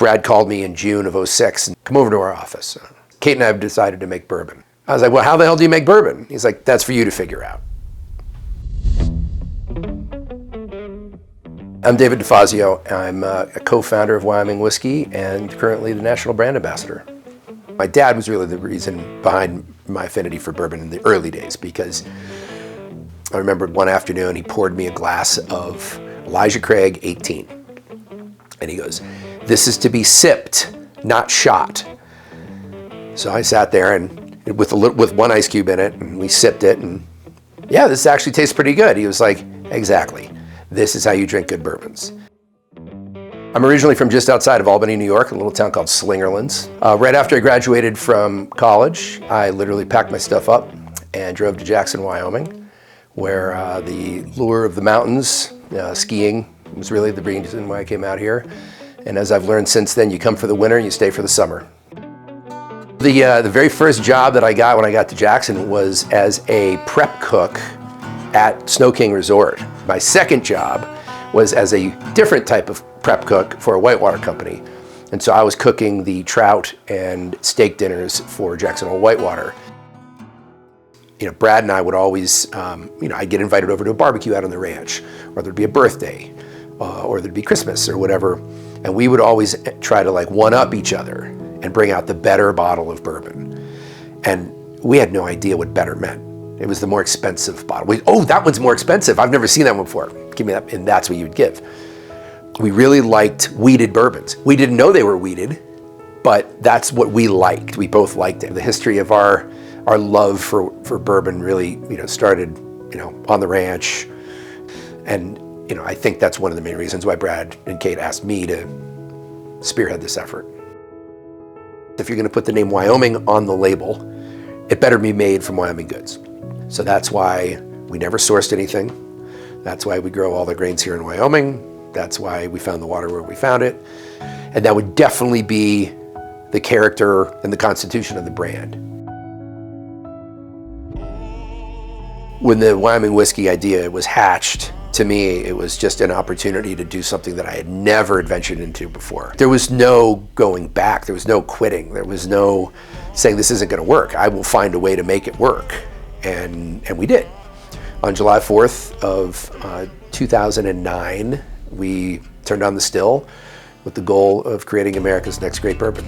Brad called me in June of '06 and come over to our office. Kate and I have decided to make bourbon. I was like, well, how the hell do you make bourbon? He's like, that's for you to figure out. I'm David DeFazio. I'm a co-founder of Wyoming Whiskey and currently the national brand ambassador. My dad was really the reason behind my affinity for bourbon in the early days, because I remember one afternoon he poured me a glass of Elijah Craig 18. And he goes, this is to be sipped, not shot. So I sat there and with one ice cube in it, and we sipped it, and yeah, this actually tastes pretty good. He was like, exactly. This is how you drink good bourbons. I'm originally from just outside of Albany, New York, a little town called Slingerlands. Right after I graduated from college, I literally packed my stuff up and drove to Jackson, Wyoming, where the lure of the mountains, skiing, was really the reason why I came out here. And as I've learned since then, you come for the winter and you stay for the summer. The very first job that I got when I got to Jackson was as a prep cook at Snow King Resort. My second job was as a different type of prep cook for a whitewater company. And so I was cooking the trout and steak dinners for Jackson Hole Whitewater. You know, Brad and I would always, I'd get invited over to a barbecue out on the ranch, or there'd be a birthday, or there'd be Christmas or whatever. And we would always try to like one-up each other and bring out the better bottle of bourbon. And we had no idea what better meant. It was the more expensive bottle. Oh, that one's more expensive. I've never seen that one before. Give me that, and that's what you'd give. We really liked wheated bourbons. We didn't know they were wheated, but that's what we liked. We both liked it. The history of our love for bourbon really, started, on the ranch. And, I think that's one of the main reasons why Brad and Kate asked me to spearhead this effort. If you're gonna put the name Wyoming on the label, it better be made from Wyoming goods. So that's why we never sourced anything. That's why we grow all the grains here in Wyoming. That's why we found the water where we found it. And that would definitely be the character and the constitution of the brand. When the Wyoming whiskey idea was hatched, to me, it was just an opportunity to do something that I had never ventured into before. There was no going back. There was no quitting. There was no saying this isn't going to work. I will find a way to make it work. And we did. On July 4th of 2009, we turned on the still with the goal of creating America's next great bourbon.